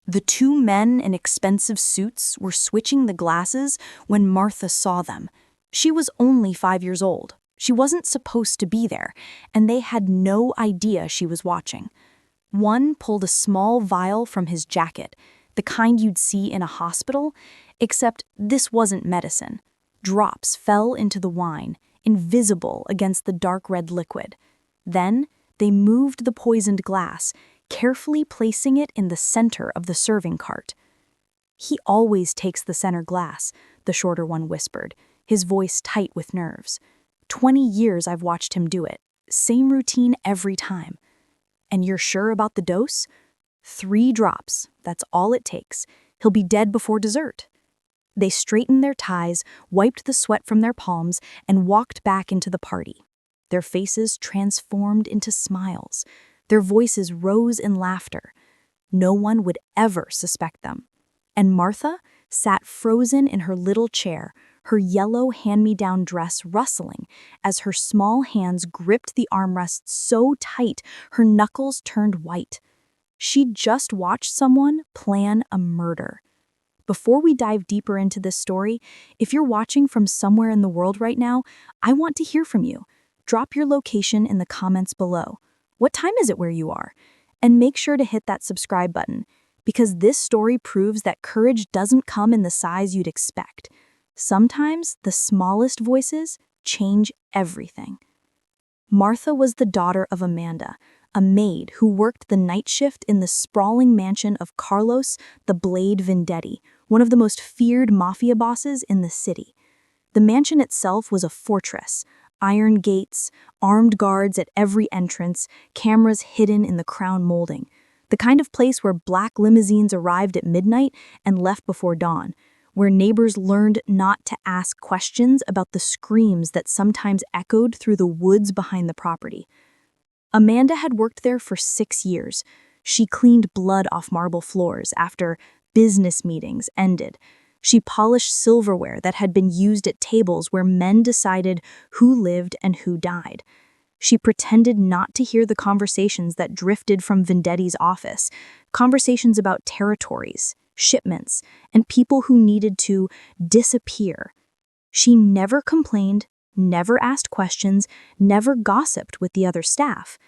The two men in expensive suits were switching the glasses when Martha saw them. She was only 5 years old. She wasn't supposed to be there, and they had no idea she was watching. One pulled a small vial from his jacket, the kind you'd see in a hospital, except this wasn't medicine. Drops fell into the wine, invisible against the dark red liquid. Then they moved the poisoned glass, carefully placing it in the center of the serving cart. "He always takes the center glass," the shorter one whispered, his voice tight with nerves. 20 years I've watched him do it. Same routine every time." "And you're sure about the dose?" 3 drops, that's all it takes. He'll be dead before dessert." They straightened their ties, wiped the sweat from their palms, and walked back into the party. Their faces transformed into smiles. Their voices rose in laughter. No one would ever suspect them. And Martha sat frozen in her little chair, her yellow hand-me-down dress rustling as her small hands gripped the armrests so tight her knuckles turned white. She'd just watched someone plan a murder. Before we dive deeper into this story, if you're watching from somewhere in the world right now, I want to hear from you. Drop your location in the comments below. What time is it where you are? And make sure to hit that subscribe button, because this story proves that courage doesn't come in the size you'd expect. Sometimes the smallest voices change everything. Martha was the daughter of Amanda, a maid who worked the night shift in the sprawling mansion of Carlos the Blade Vendetti, one of the most feared mafia bosses in the city. The mansion itself was a fortress. Iron gates, armed guards at every entrance, cameras hidden in the crown molding. The kind of place where black limousines arrived at midnight and left before dawn, where neighbors learned not to ask questions about the screams that sometimes echoed through the woods behind the property. Amanda had worked there for 6 years. She cleaned blood off marble floors after business meetings ended. She polished silverware that had been used at tables where men decided who lived and who died. She pretended not to hear the conversations that drifted from Vendetti's office, conversations about territories, shipments, and people who needed to disappear. She never complained, never asked questions, never gossiped with the other staff,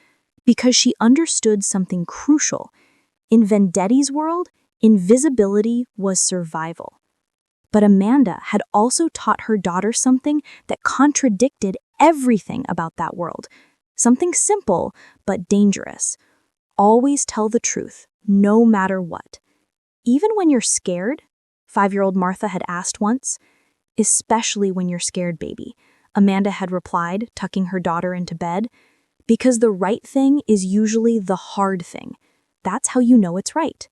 because she understood something crucial. In Vendetti's world, invisibility was survival. But Amanda had also taught her daughter something that contradicted everything about that world. Something simple, but dangerous. Always tell the truth, no matter what. Even when you're scared, 5-year-old Martha had asked once. "Especially when you're scared, baby," Amanda had replied, tucking her daughter into bed. "Because the right thing is usually the hard thing. That's how you know it's right."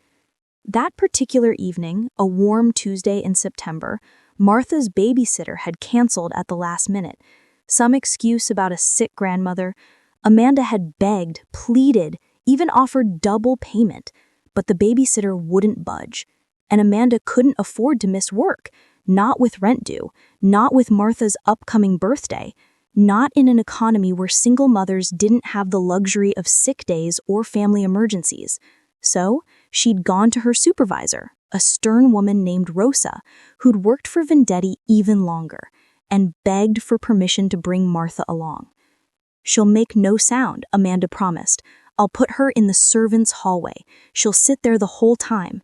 That particular evening, a warm Tuesday in September, Martha's babysitter had canceled at the last minute. Some excuse about a sick grandmother. Amanda had begged, pleaded, even offered double payment, but the babysitter wouldn't budge. And Amanda couldn't afford to miss work, not with rent due, not with Martha's upcoming birthday, not in an economy where single mothers didn't have the luxury of sick days or family emergencies. So, she'd gone to her supervisor, a stern woman named Rosa, who'd worked for Vendetti even longer, and begged for permission to bring Martha along. "She'll make no sound," Amanda promised. "I'll put her in the servants' hallway. She'll sit there the whole time.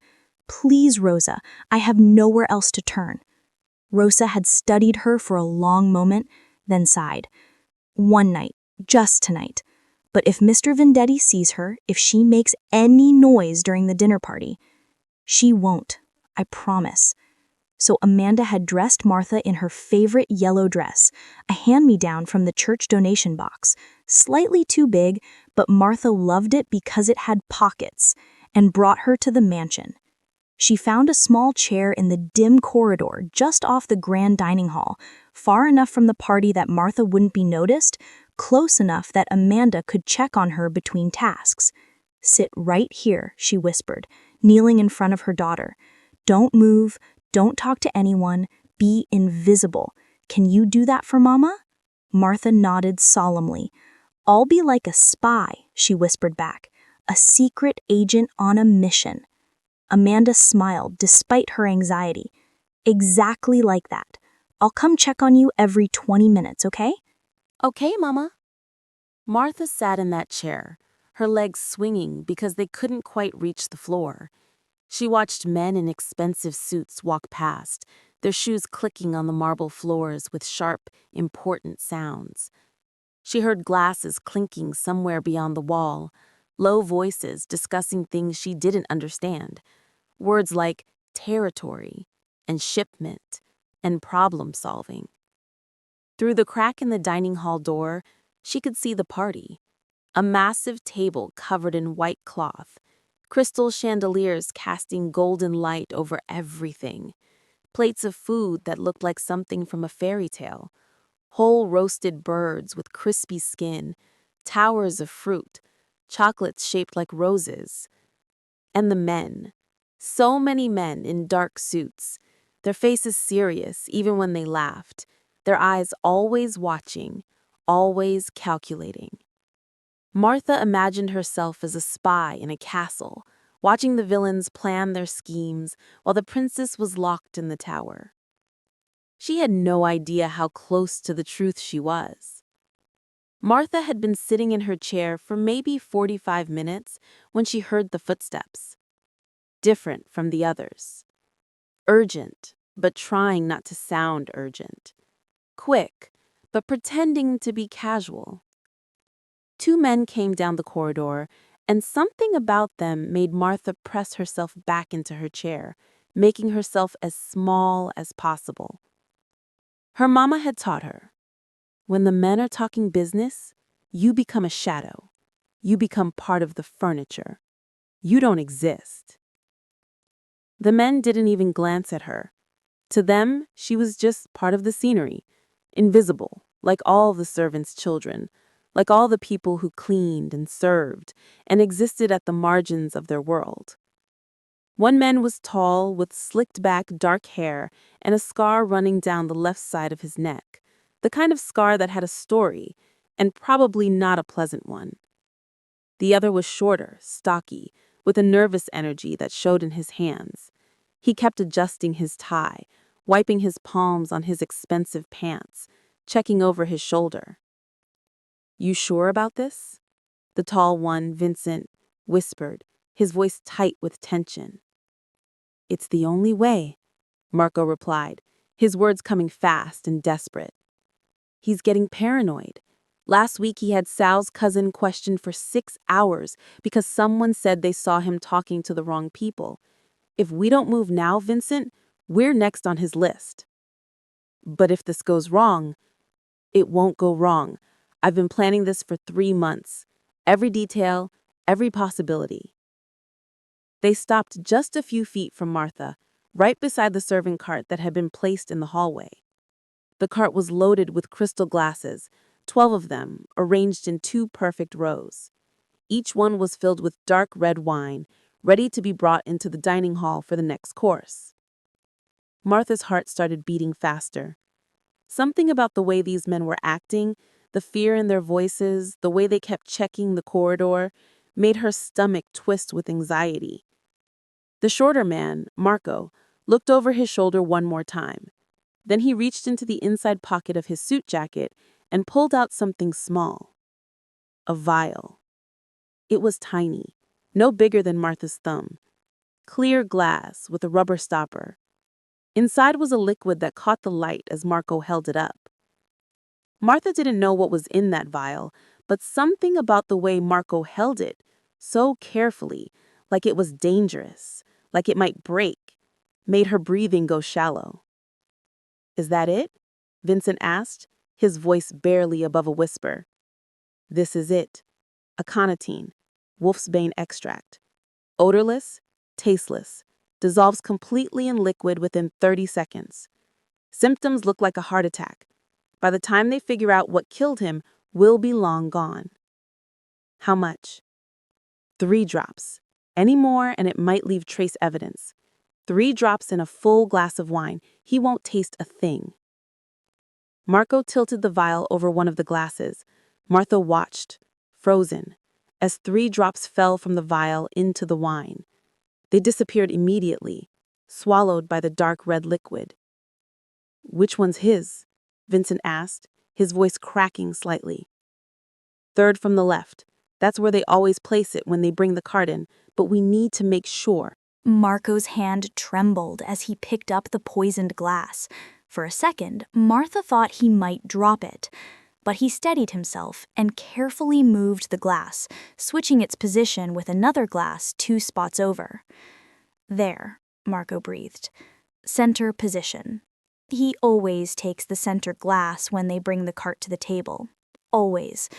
Please, Rosa, I have nowhere else to turn." Rosa had studied her for a long moment, then sighed. "One night, just tonight. But if Mr. Vendetti sees her, if she makes any noise during the dinner party—" "She won't, I promise." So Amanda had dressed Martha in her favorite yellow dress, a hand-me-down from the church donation box, slightly too big, but Martha loved it because it had pockets, and brought her to the mansion. She found a small chair in the dim corridor just off the grand dining hall, far enough from the party that Martha wouldn't be noticed, close enough that Amanda could check on her between tasks. "Sit right here," she whispered, kneeling in front of her daughter. "Don't move, don't talk to anyone, be invisible. Can you do that for Mama?" Martha nodded solemnly. "I'll be like a spy," she whispered back, "a secret agent on a mission." Amanda smiled despite her anxiety. Exactly like that. I'll come check on you every 20 minutes, okay? Okay, Mama. Martha sat in that chair, her legs swinging because they couldn't quite reach the floor. She watched men in expensive suits walk past, their shoes clicking on the marble floors with sharp, important sounds. She heard glasses clinking somewhere beyond the wall, low voices discussing things she didn't understand, words like territory and shipment and problem solving. Through the crack in the dining hall door, she could see the party. A massive table covered in white cloth, crystal chandeliers casting golden light over everything, plates of food that looked like something from a fairy tale, whole roasted birds with crispy skin, towers of fruit, chocolates shaped like roses. And the men. So many men in dark suits, their faces serious even when they laughed, their eyes always watching, always calculating. Martha imagined herself as a spy in a castle, watching the villains plan their schemes while the princess was locked in the tower. She had no idea how close to the truth she was. Martha had been sitting in her chair for maybe 45 minutes when she heard the footsteps. Different from the others. Urgent, but trying not to sound urgent. Quick, but pretending to be casual. Two men came down the corridor, and something about them made Martha press herself back into her chair, making herself as small as possible. Her mama had taught her, when the men are talking business, you become a shadow. You become part of the furniture. You don't exist. The men didn't even glance at her. To them, she was just part of the scenery, invisible, like all the servants' children, like all the people who cleaned and served and existed at the margins of their world. One man was tall, with slicked-back dark hair and a scar running down the left side of his neck, the kind of scar that had a story, and probably not a pleasant one. The other was shorter, stocky, with a nervous energy that showed in his hands. He kept adjusting his tie, wiping his palms on his expensive pants, checking over his shoulder. "You sure about this?" The tall one, Vincent, whispered, his voice tight with tension. "It's the only way," Marco replied, his words coming fast and desperate. "He's getting paranoid. Last week he had Sal's cousin questioned for 6 hours because someone said they saw him talking to the wrong people. If we don't move now, Vincent, we're next on his list." "But if this goes wrong—" "It won't go wrong. I've been planning this for 3 months. Every detail, every possibility." They stopped just a few feet from Martha, right beside the serving cart that had been placed in the hallway. The cart was loaded with crystal glasses, 12 of them, arranged in 2 perfect rows. Each one was filled with dark red wine, ready to be brought into the dining hall for the next course. Martha's heart started beating faster. Something about the way these men were acting, the fear in their voices, the way they kept checking the corridor, made her stomach twist with anxiety. The shorter man, Marco, looked over his shoulder one more time. Then he reached into the inside pocket of his suit jacket and pulled out something small. A vial. It was tiny, no bigger than Martha's thumb. Clear glass with a rubber stopper. Inside was a liquid that caught the light as Marco held it up. Martha didn't know what was in that vial, but something about the way Marco held it, so carefully, like it was dangerous, like it might break, made her breathing go shallow. "Is that it?" Vincent asked, his voice barely above a whisper. "This is it. Aconitine, wolfsbane extract. Odorless, tasteless, dissolves completely in liquid within 30 seconds. Symptoms look like a heart attack. By the time they figure out what killed him, we'll be long gone." "How much?" 3 drops. Any more and it might leave trace evidence. 3 drops in a full glass of wine. He won't taste a thing. Marco tilted the vial over one of the glasses. Martha watched, frozen, as 3 drops fell from the vial into the wine. They disappeared immediately, swallowed by the dark red liquid. "Which one's his?" Vincent asked, his voice cracking slightly. "Third from the left. That's where they always place it when they bring the cart in, but we need to make sure." Marco's hand trembled as he picked up the poisoned glass. For a second, Martha thought he might drop it. But he steadied himself and carefully moved the glass, switching its position with another glass 2 spots over. "There," Marco breathed. "Center position." He always takes the center glass when they bring the cart to the table. Always.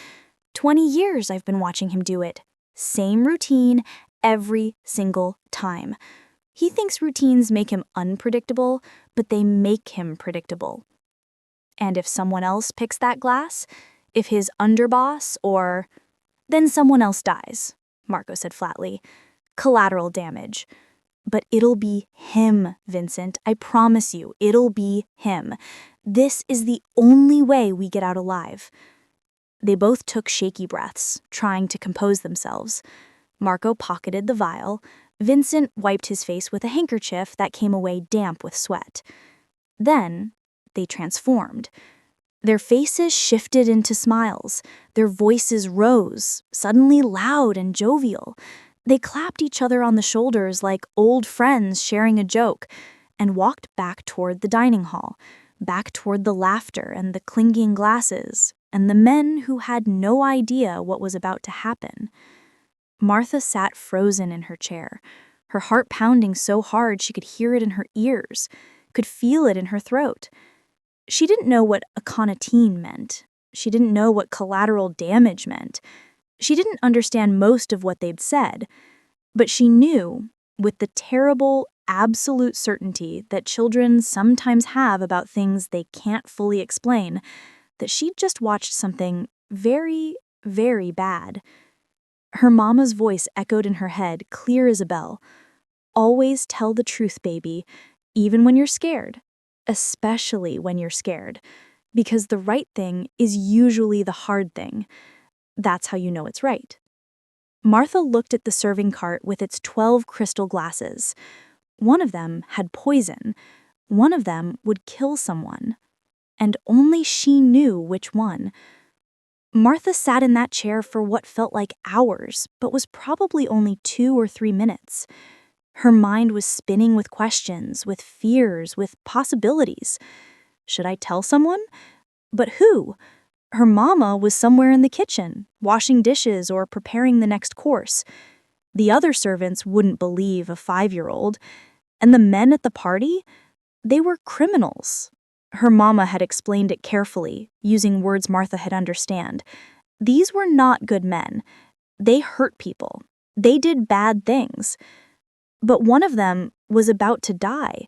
20 years I've been watching him do it. Same routine every single time. He thinks routines make him unpredictable, but they make him predictable. And if someone else picks that glass, if his underboss or... Then someone else dies, Marco said flatly. Collateral damage. But it'll be him, Vincent. I promise you, it'll be him. This is the only way we get out alive. They both took shaky breaths, trying to compose themselves. Marco pocketed the vial. Vincent wiped his face with a handkerchief that came away damp with sweat. Then they transformed. Their faces shifted into smiles. Their voices rose, suddenly loud and jovial. They clapped each other on the shoulders like old friends sharing a joke, and walked back toward the dining hall, back toward the laughter and the clinking glasses, and the men who had no idea what was about to happen. Martha sat frozen in her chair, her heart pounding so hard she could hear it in her ears, could feel it in her throat. She didn't know what aconitine meant. She didn't know what collateral damage meant. She didn't understand most of what they'd said. But she knew, with the terrible, absolute certainty that children sometimes have about things they can't fully explain, that she'd just watched something very, very bad. Her mama's voice echoed in her head, clear as a bell. "Always tell the truth, baby, even when you're scared. Especially when you're scared, because the right thing is usually the hard thing. That's how you know it's right." Martha looked at the serving cart with its 12 crystal glasses. One of them had poison. One of them would kill someone. And only she knew which one. Martha sat in that chair for what felt like hours, but was probably only 2 or 3 minutes. Her mind was spinning with questions, with fears, with possibilities. Should I tell someone? But who? Her mama was somewhere in the kitchen, washing dishes or preparing the next course. The other servants wouldn't believe a 5-year-old. And the men at the party? They were criminals. Her mama had explained it carefully, using words Martha had understand. These were not good men. They hurt people. They did bad things. But one of them was about to die.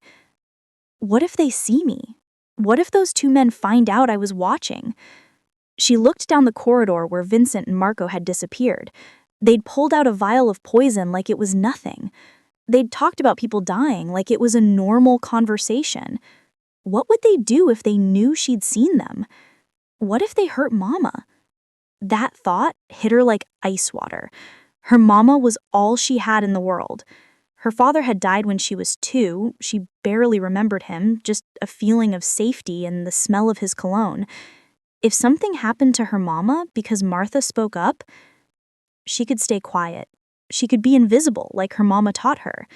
What if they see me? What if those 2 men find out I was watching? She looked down the corridor where Vincent and Marco had disappeared. They'd pulled out a vial of poison like it was nothing. They'd talked about people dying like it was a normal conversation. What would they do if they knew she'd seen them? What if they hurt Mama? That thought hit her like ice water. Her mama was all she had in the world. Her father had died when she was 2. She barely remembered him, just a feeling of safety and the smell of his cologne. If something happened to her mama because Martha spoke up, she could stay quiet. She could be invisible like her mama taught her.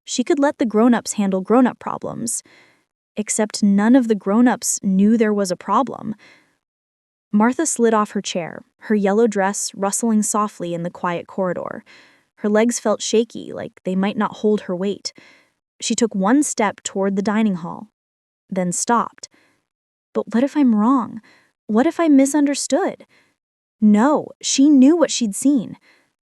She could let the grown-ups handle grown-up problems. Except none of the grown-ups knew there was a problem. Martha slid off her chair, her yellow dress rustling softly in the quiet corridor. Her legs felt shaky, like they might not hold her weight. She took 1 step toward the dining hall, then stopped. But what if I'm wrong? What if I misunderstood? No, she knew what she'd seen.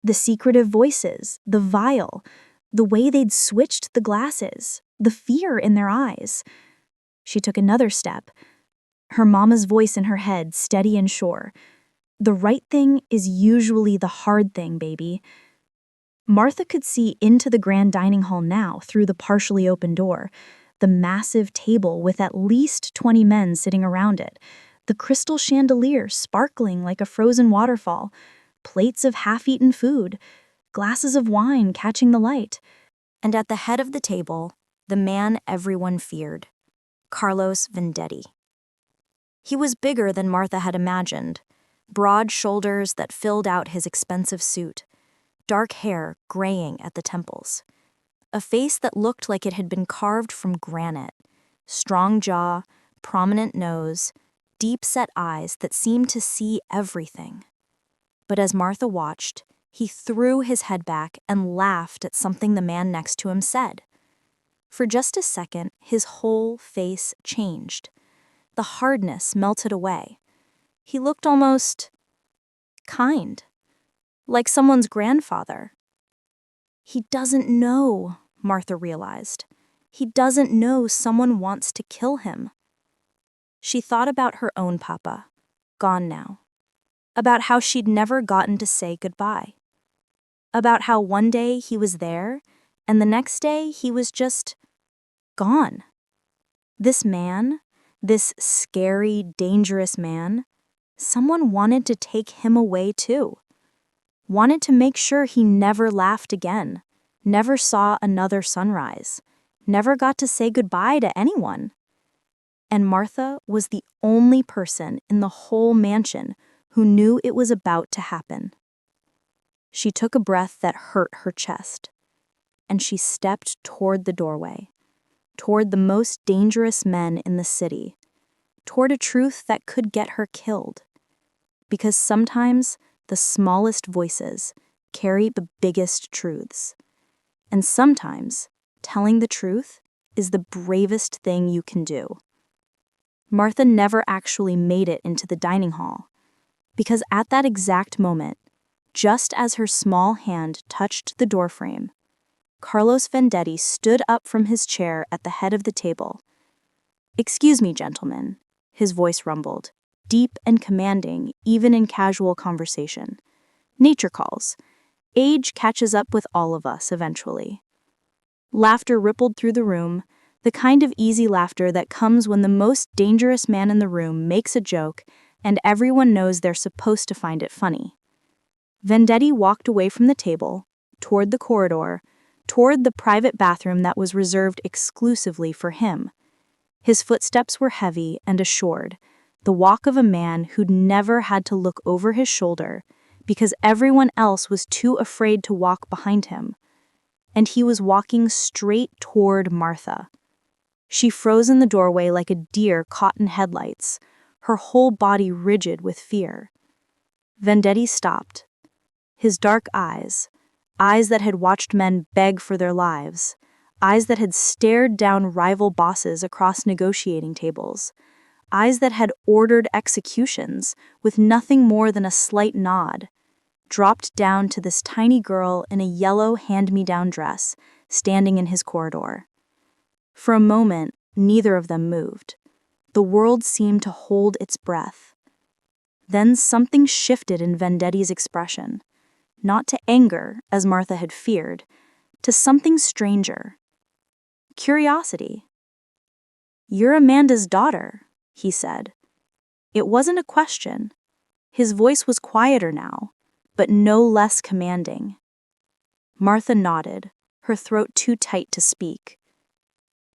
The secretive voices, the vial, the way they'd switched the glasses, the fear in their eyes. She took another step. Her mama's voice in her head, steady and sure. The right thing is usually the hard thing, baby. Martha could see into the grand dining hall now through the partially open door, the massive table with at least 20 men sitting around it, the crystal chandelier sparkling like a frozen waterfall, plates of half-eaten food, glasses of wine catching the light. And at the head of the table, the man everyone feared, Carlos Vendetti. He was bigger than Martha had imagined, broad shoulders that filled out his expensive suit, dark hair graying at the temples, a face that looked like it had been carved from granite, strong jaw, prominent nose, deep-set eyes that seemed to see everything. But as Martha watched, he threw his head back and laughed at something the man next to him said. For just a second, his whole face changed. The hardness melted away. He looked almost kind, like someone's grandfather. He doesn't know, Martha realized. He doesn't know someone wants to kill him. She thought about her own papa, gone now. About how she'd never gotten to say goodbye. About how one day he was there, and the next day he was just gone. This man, this scary, dangerous man, someone wanted to take him away too. Wanted to make sure he never laughed again, never saw another sunrise, never got to say goodbye to anyone. And Martha was the only person in the whole mansion who knew it was about to happen. She took a breath that hurt her chest, and she stepped toward the doorway, toward the most dangerous men in the city, toward a truth that could get her killed. Because sometimes the smallest voices carry the biggest truths. And sometimes telling the truth is the bravest thing you can do. Martha never actually made it into the dining hall, because at that exact moment, just as her small hand touched the doorframe, Carlos Vendetti stood up from his chair at the head of the table. "Excuse me, gentlemen," his voice rumbled, deep and commanding even in casual conversation. "Nature calls. Age catches up with all of us eventually." Laughter rippled through the room, the kind of easy laughter that comes when the most dangerous man in the room makes a joke and everyone knows they're supposed to find it funny. Vendetti walked away from the table, toward the corridor, toward the private bathroom that was reserved exclusively for him. His footsteps were heavy and assured, the walk of a man who'd never had to look over his shoulder because everyone else was too afraid to walk behind him. And he was walking straight toward Martha. She froze in the doorway like a deer caught in headlights, her whole body rigid with fear. Vendetti stopped. His dark eyes that had watched men beg for their lives, eyes that had stared down rival bosses across negotiating tables, eyes that had ordered executions with nothing more than a slight nod, dropped down to this tiny girl in a yellow hand-me-down dress standing in his corridor. For a moment, neither of them moved. The world seemed to hold its breath. Then something shifted in Vendetti's expression. Not to anger, as Martha had feared, to something stranger. Curiosity. "You're Amanda's daughter," he said. It wasn't a question. His voice was quieter now, but no less commanding. Martha nodded, her throat too tight to speak.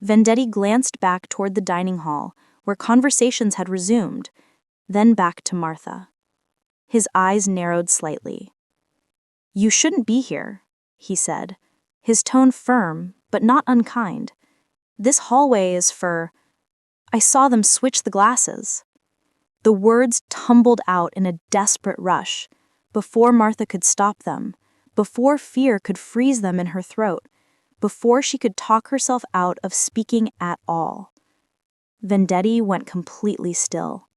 Vendetti glanced back toward the dining hall, where conversations had resumed, then back to Martha. His eyes narrowed slightly. "You shouldn't be here," he said, his tone firm, but not unkind. "This hallway is for... I saw them switch the glasses." The words tumbled out in a desperate rush, before Martha could stop them, before fear could freeze them in her throat, before she could talk herself out of speaking at all. Vendetti went completely still.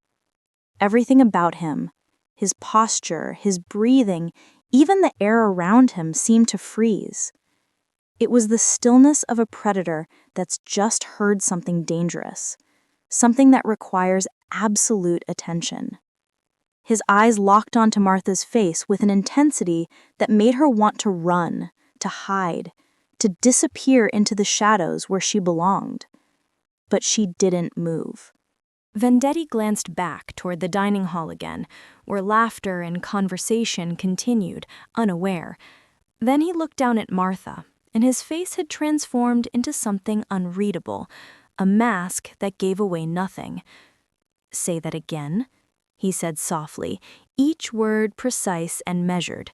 Everything about him, his posture, his breathing, even the air around him seemed to freeze. It was the stillness of a predator that's just heard something dangerous, something that requires absolute attention. His eyes locked onto Martha's face with an intensity that made her want to run, to hide, to disappear into the shadows where she belonged. But she didn't move. Vendetti glanced back toward the dining hall again, where laughter and conversation continued, unaware. Then he looked down at Martha, and his face had transformed into something unreadable, a mask that gave away nothing. "Say that again," he said softly, each word precise and measured.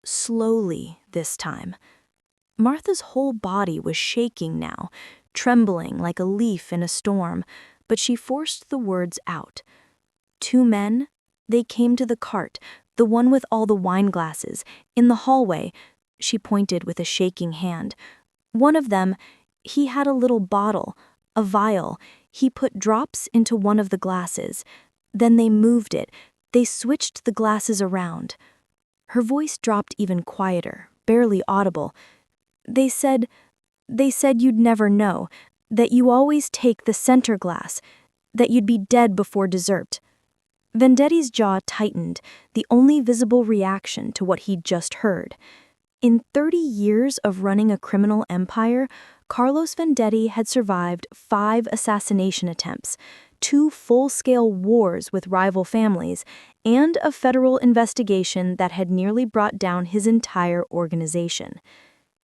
Slowly this time. Martha's whole body was shaking now, trembling like a leaf in a storm, but she forced the words out. "Two men, they came to the cart, the one with all the wine glasses, in the hallway," she pointed with a shaking hand. "One of them, he had a little bottle, a vial. He put drops into one of the glasses. Then they moved it. They switched the glasses around." Her voice dropped even quieter, barely audible. They said you'd never know, that you always take the center glass, that you'd be dead before dessert." Vendetti's jaw tightened, the only visible reaction to what he'd just heard. In 30 years of running a criminal empire, Carlos Vendetti had survived 5 assassination attempts, 2 full-scale wars with rival families, and a federal investigation that had nearly brought down his entire organization.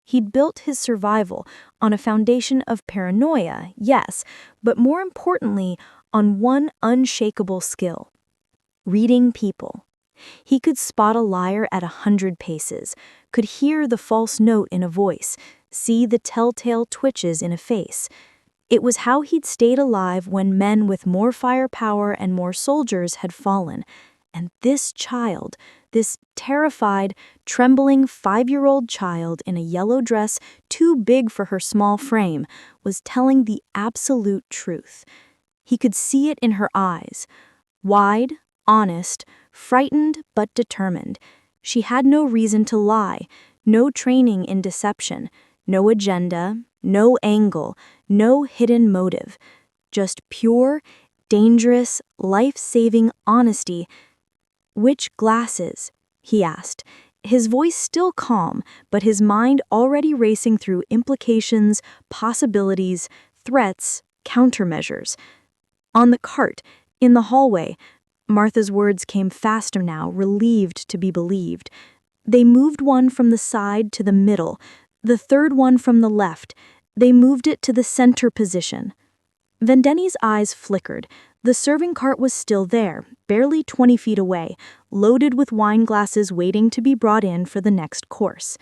He'd built his survival on a foundation of paranoia, yes, but more importantly, on one unshakable skill: reading people. He could spot a liar at 100 paces, could hear the false note in a voice, see the telltale twitches in a face. It was how he'd stayed alive when men with more firepower and more soldiers had fallen. And this child, this terrified, trembling 5-year-old child in a yellow dress too big for her small frame, was telling the absolute truth. He could see it in her eyes. Wide, honest, frightened but determined. She had no reason to lie, no training in deception, no agenda, no angle, no hidden motive. Just pure, dangerous, life-saving honesty. "Which glasses?" he asked, his voice still calm, but his mind already racing through implications, possibilities, threats, countermeasures. "On the cart, in the hallway." Martha's words came faster now, relieved to be believed. "They moved one from the side to the middle, the third one from the left. They moved it to the center position." Vendetti's eyes flickered. The serving cart was still there, barely 20 feet away, loaded with wine glasses waiting to be brought in for the next course.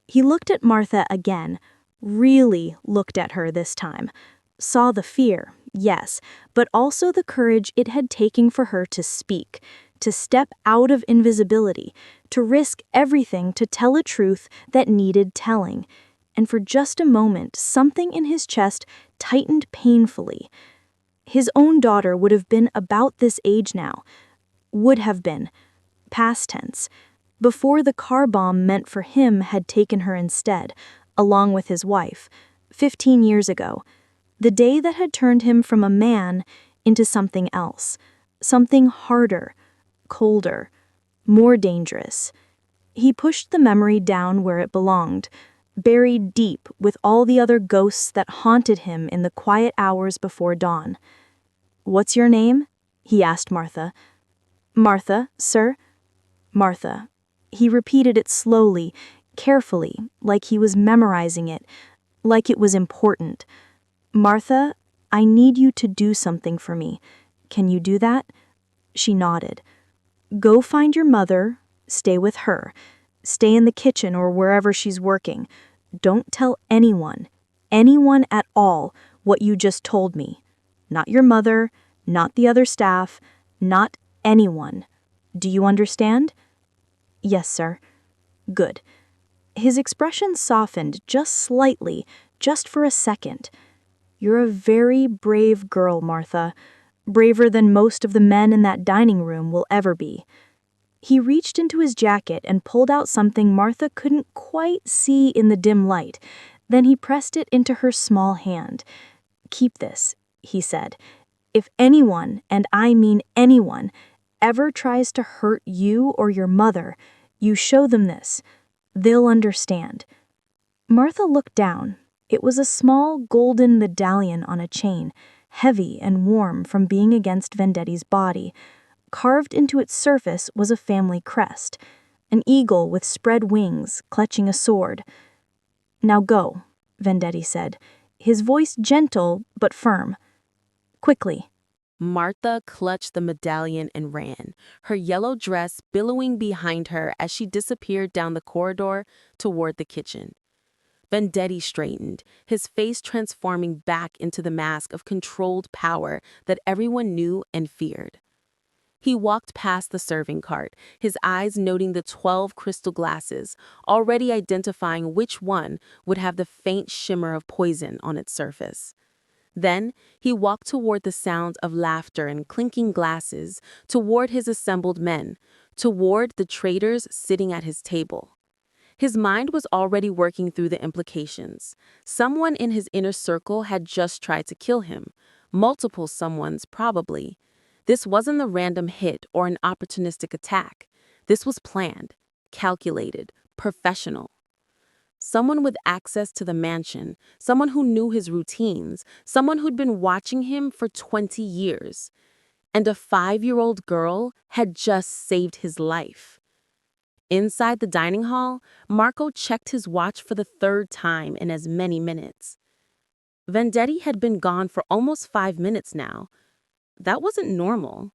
He looked at Martha again, really looked at her this time. Saw the fear, yes, but also the courage it had taken for her to speak, to step out of invisibility, to risk everything to tell a truth that needed telling. And for just a moment, something in his chest tightened painfully. His own daughter would have been about this age now. Would have been. Past tense. Before the car bomb meant for him had taken her instead, along with his wife, 15 years ago. The day that had turned him from a man into something else. Something harder, colder, more dangerous. He pushed the memory down where it belonged, buried deep with all the other ghosts that haunted him in the quiet hours before dawn. "What's your name?" he asked Martha. "Martha, sir." "Martha." He repeated it slowly, carefully, like he was memorizing it, like it was important. "Martha, I need you to do something for me. Can you do that?" She nodded. "Go find your mother, stay with her. Stay in the kitchen or wherever she's working. Don't tell anyone at all, what you just told me. Not your mother, not the other staff, not anyone. Do you understand?" "Yes, sir." "Good." His expression softened just slightly, just for a second. "You're a very brave girl, Martha. Braver than most of the men in that dining room will ever be." He reached into his jacket and pulled out something Martha couldn't quite see in the dim light. Then he pressed it into her small hand. "Keep this," he said. "If anyone, and I mean anyone, ever tries to hurt you or your mother, you show them this. They'll understand." Martha looked down. It was a small golden medallion on a chain, heavy and warm from being against Vendetti's body. Carved into its surface was a family crest, an eagle with spread wings, clutching a sword. "Now go," Vendetti said, his voice gentle but firm. "Quickly." Martha clutched the medallion and ran, her yellow dress billowing behind her as she disappeared down the corridor toward the kitchen. Vendetti straightened, his face transforming back into the mask of controlled power that everyone knew and feared. He walked past the serving cart, his eyes noting the 12 crystal glasses, already identifying which one would have the faint shimmer of poison on its surface. Then he walked toward the sound of laughter and clinking glasses, toward his assembled men, toward the traitors sitting at his table. His mind was already working through the implications. Someone in his inner circle had just tried to kill him. Multiple someones, probably. This wasn't a random hit or an opportunistic attack. This was planned, calculated, professional. Someone with access to the mansion, someone who knew his routines, someone who'd been watching him for 20 years. And a 5-year-old girl had just saved his life. Inside the dining hall, Marco checked his watch for the 3rd time in as many minutes. Vendetti had been gone for almost 5 minutes now. That wasn't normal.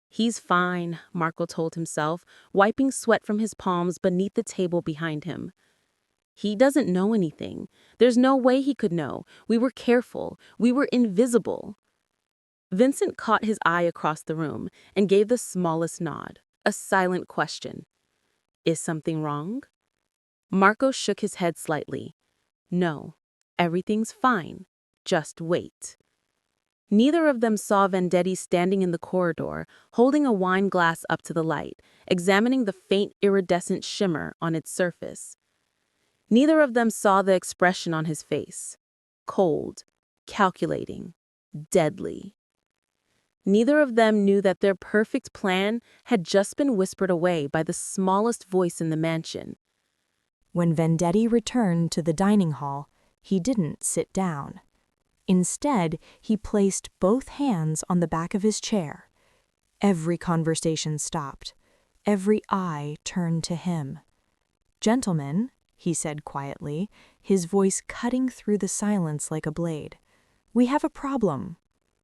He's fine, Marco told himself, wiping sweat from his palms beneath the table behind him. He doesn't know anything. There's no way he could know. We were careful. We were invisible. Vincent caught his eye across the room and gave the smallest nod, a silent question. Is something wrong? Marco shook his head slightly. No, everything's fine. Just wait. Neither of them saw Vendetti standing in the corridor, holding a wine glass up to the light, examining the faint iridescent shimmer on its surface. Neither of them saw the expression on his face. Cold, calculating, deadly. Neither of them knew that their perfect plan had just been whispered away by the smallest voice in the mansion. When Vendetti returned to the dining hall, he didn't sit down. Instead, he placed both hands on the back of his chair. Every conversation stopped. Every eye turned to him. "Gentlemen," he said quietly, his voice cutting through the silence like a blade. "We have a problem."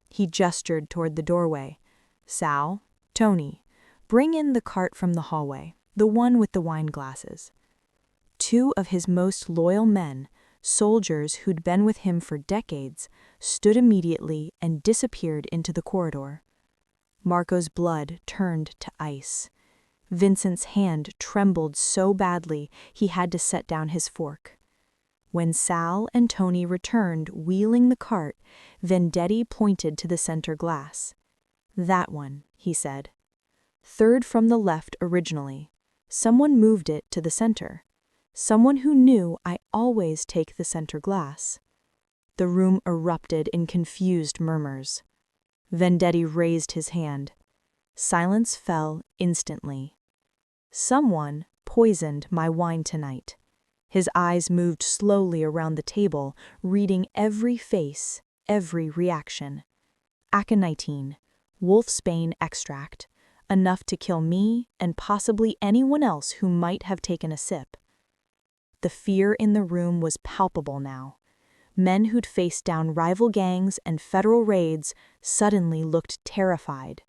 He gestured toward the doorway. "Sal, Tony, bring in the cart from the hallway, the one with the wine glasses." 2 of his most loyal men, soldiers who'd been with him for decades, stood immediately and disappeared into the corridor. Marco's blood turned to ice. Vincent's hand trembled so badly he had to set down his fork. When Sal and Tony returned wheeling the cart, Vendetti pointed to the center glass. "That one," he said. "3rd from the left originally. Someone moved it to the center. Someone who knew I always take the center glass." The room erupted in confused murmurs. Vendetti raised his hand. Silence fell instantly. "Someone poisoned my wine tonight." His eyes moved slowly around the table, reading every face, every reaction. "Aconitine, wolfsbane extract, enough to kill me and possibly anyone else who might have taken a sip." The fear in the room was palpable now. Men who'd faced down rival gangs and federal raids suddenly looked terrified.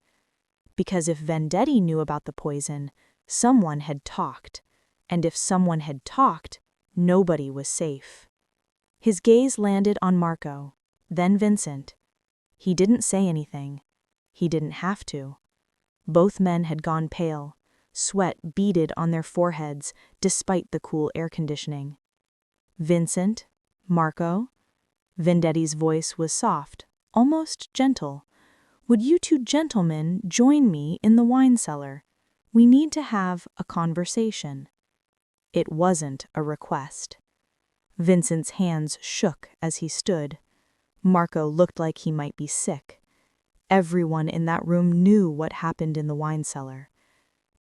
Because if Vendetti knew about the poison, someone had talked. And if someone had talked, nobody was safe. His gaze landed on Marco, then Vincent. He didn't say anything. He didn't have to. Both men had gone pale. Sweat beaded on their foreheads despite the cool air conditioning. "Vincent? Marco?" Vendetti's voice was soft, almost gentle. "Would you 2 gentlemen join me in the wine cellar? We need to have a conversation." It wasn't a request. Vincent's hands shook as he stood. Marco looked like he might be sick. Everyone in that room knew what happened in the wine cellar.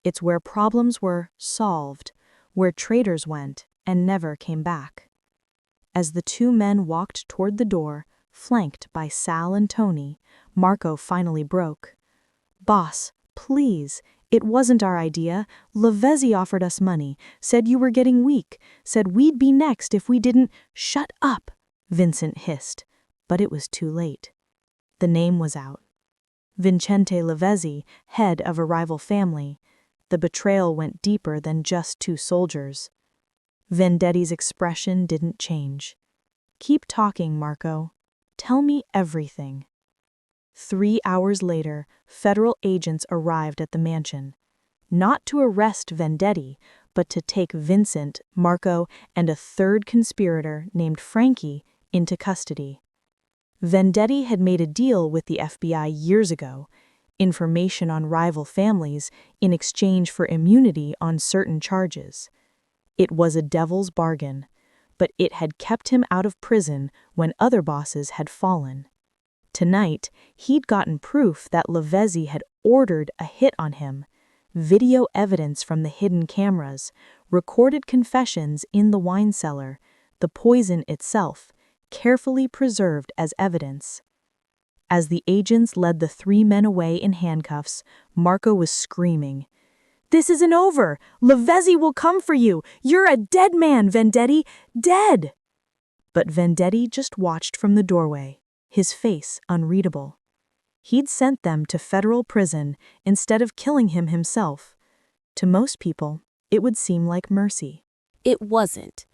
It's where problems were solved, where traitors went and never came back. As the 2 men walked toward the door, flanked by Sal and Tony, Marco finally broke. "Boss, please, It wasn't our idea. Lavezzi offered us money, said you were getting weak, said we'd be next if we didn't. Shut up, Vincent hissed. But it was too late. The name was out. Vincente Lavezzi, head of a rival family. The betrayal went deeper than just two soldiers. Vendetti's expression didn't change. Keep talking, Marco. Tell me everything. 3 hours later, federal agents arrived at the mansion. Not to arrest Vendetti, but to take Vincent, Marco, and a third conspirator named Frankie into custody. Vendetti had made a deal with the FBI years ago, information on rival families in exchange for immunity on certain charges. It was a devil's bargain, but it had kept him out of prison when other bosses had fallen. Tonight, he'd gotten proof that Lavezzi had ordered a hit on him, video evidence from the hidden cameras, recorded confessions in the wine cellar, the poison itself, carefully preserved as evidence. As the agents led the 3 men away in handcuffs, Marco was screaming, "This isn't over! Lavezzi will come for you! You're a dead man, Vendetti! Dead!" But Vendetti just watched from the doorway, his face unreadable. He'd sent them to federal prison instead of killing him himself. To most people, it would seem like mercy. It wasn't.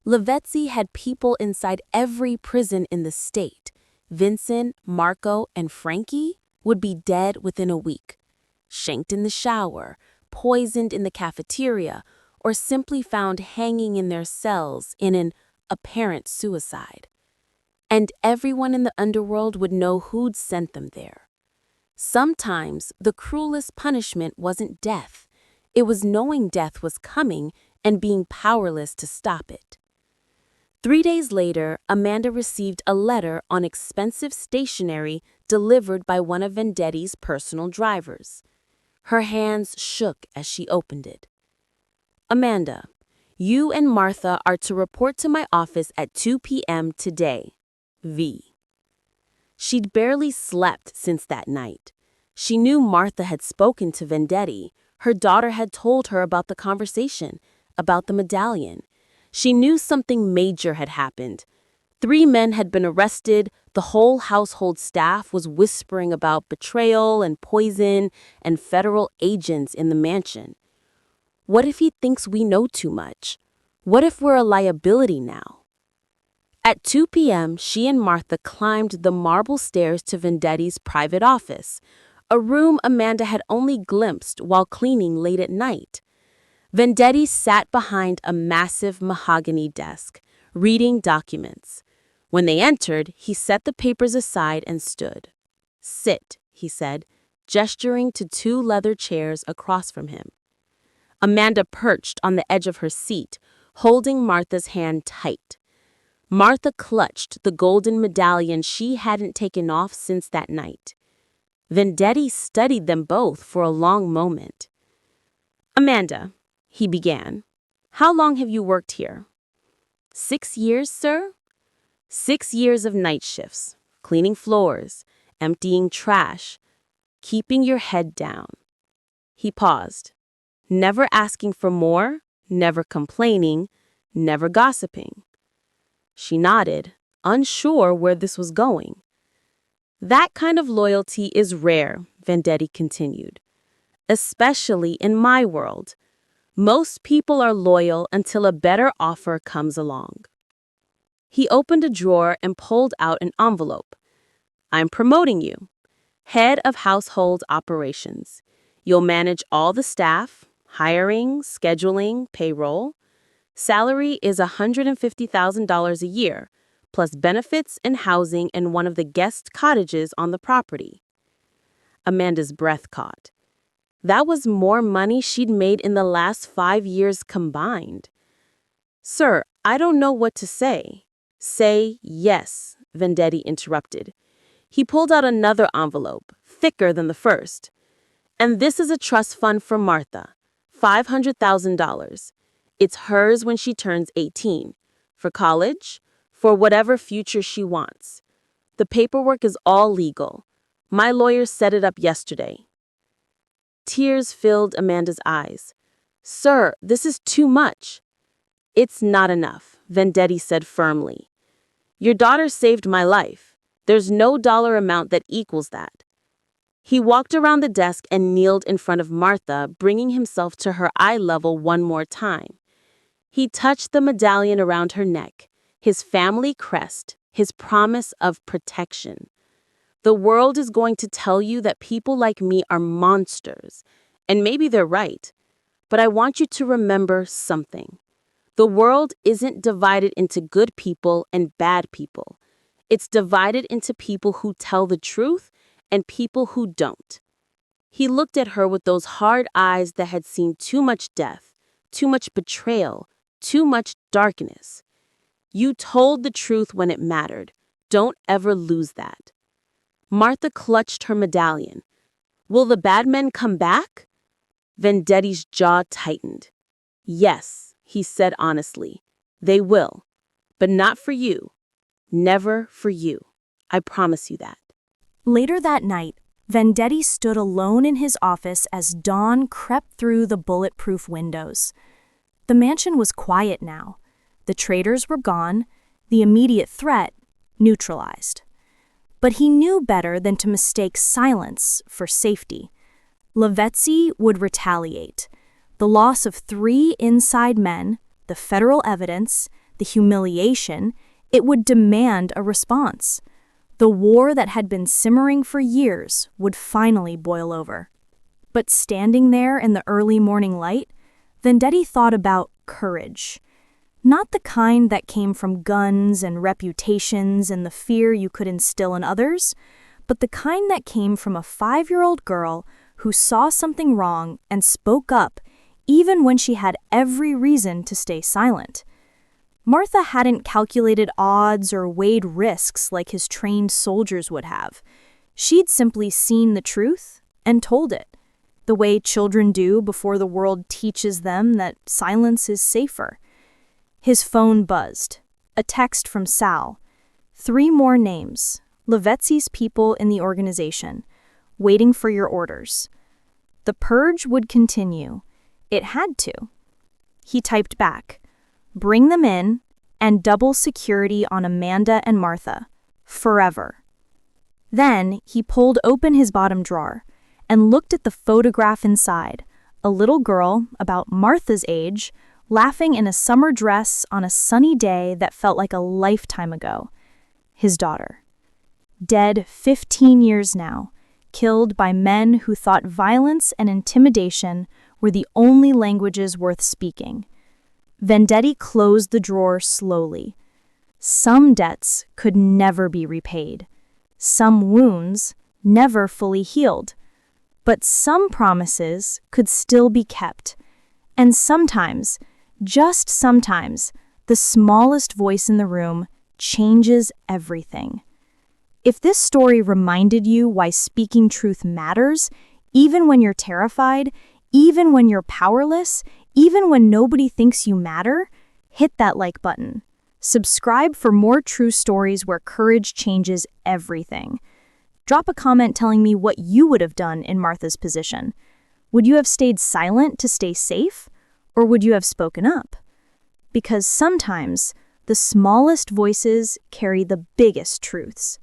Lavezzi had people inside every prison in the state. Vincent, Marco, and Frankie would be dead within a week. Shanked in the shower, poisoned in the cafeteria, or simply found hanging in their cells in an apparent suicide. And everyone in the underworld would know who'd sent them there. Sometimes the cruelest punishment wasn't death. It was knowing death was coming and being powerless to stop it. 3 days later, Amanda received a letter on expensive stationery delivered by one of Vendetti's personal drivers. Her hands shook as she opened it. "Amanda, you and Martha are to report to my office at 2 p.m. today. V." She'd barely slept since that night. She knew Martha had spoken to Vendetti. Her daughter had told her about the conversation, about the medallion. She knew something major had happened. 3 men had been arrested. The whole household staff was whispering about betrayal and poison and federal agents in the mansion. What if he thinks we know too much? What if we're a liability now? At 2 p.m., she and Martha climbed the marble stairs to Vendetti's private office, a room Amanda had only glimpsed while cleaning late at night. Vendetti sat behind a massive mahogany desk, reading documents. When they entered, he set the papers aside and stood. "Sit," he said, gesturing to 2 leather chairs across from him. Amanda perched on the edge of her seat, holding Martha's hand tight. Martha clutched the golden medallion she hadn't taken off since that night. Vendetti studied them both for a long moment. "Amanda," he began, "how long have you worked here?" "6 years, sir." 6 years of night shifts, cleaning floors, emptying trash, keeping your head down. He paused, never asking for more, never complaining, never gossiping. She nodded, unsure where this was going. "That kind of loyalty is rare," Vendetti continued, "especially in my world. Most people are loyal until a better offer comes along." He opened a drawer and pulled out an envelope. "I'm promoting you. Head of Household Operations. You'll manage all the staff, hiring, scheduling, payroll. Salary is $150,000 a year, plus benefits and housing in one of the guest cottages on the property." Amanda's breath caught. That was more money she'd made in the last 5 years combined. "Sir, I don't know what to say." "Say yes," Vendetti interrupted. He pulled out another envelope, thicker than the first. "And this is a trust fund for Martha, $500,000. It's hers when she turns 18. For college, for whatever future she wants. The paperwork is all legal. My lawyer set it up yesterday." Tears filled Amanda's eyes. "Sir, this is too much." "It's not enough," Vendetti said firmly. "Your daughter saved my life. There's no dollar amount that equals that." He walked around the desk and kneeled in front of Martha, bringing himself to her eye level one more time. He touched the medallion around her neck, his family crest, his promise of protection. "The world is going to tell you that people like me are monsters, and maybe they're right. But I want you to remember something. The world isn't divided into good people and bad people. It's divided into people who tell the truth and people who don't." He looked at her with those hard eyes that had seen too much death, too much betrayal, too much darkness. "You told the truth when it mattered. Don't ever lose that." Martha clutched her medallion. "Will the bad men come back?" Vendetti's jaw tightened. "Yes," he said honestly. "They will. But not for you. Never for you. I promise you that." Later that night, Vendetti stood alone in his office as dawn crept through the bulletproof windows. The mansion was quiet now. The traitors were gone, the immediate threat neutralized. But he knew better than to mistake silence for safety. Lavezzi would retaliate. The loss of 3 inside men, the federal evidence, the humiliation, it would demand a response. The war that had been simmering for years would finally boil over. But standing there in the early morning light, Vendetti thought about courage. Not the kind that came from guns and reputations and the fear you could instill in others, but the kind that came from a 5-year-old girl who saw something wrong and spoke up even when she had every reason to stay silent. Martha hadn't calculated odds or weighed risks like his trained soldiers would have. She'd simply seen the truth and told it, the way children do before the world teaches them that silence is safer. His phone buzzed. A text from Sal. 3 more names. Lavezzi's people in the organization. Waiting for your orders. The purge would continue. It had to. He typed back. Bring them in and double security on Amanda and Martha. Forever. Then he pulled open his bottom drawer and looked at the photograph inside. A little girl, about Martha's age, laughing in a summer dress on a sunny day that felt like a lifetime ago. His daughter. Dead 15 years now, killed by men who thought violence and intimidation were the only languages worth speaking. Vendetti closed the drawer slowly. Some debts could never be repaid. Some wounds never fully healed. But some promises could still be kept. And sometimes, just sometimes, the smallest voice in the room changes everything. If this story reminded you why speaking truth matters, even when you're terrified, even when you're powerless, even when nobody thinks you matter, hit that like button. Subscribe for more true stories where courage changes everything. Drop a comment telling me what you would have done in Martha's position. Would you have stayed silent to stay safe? Or would you have spoken up? Because sometimes the smallest voices carry the biggest truths.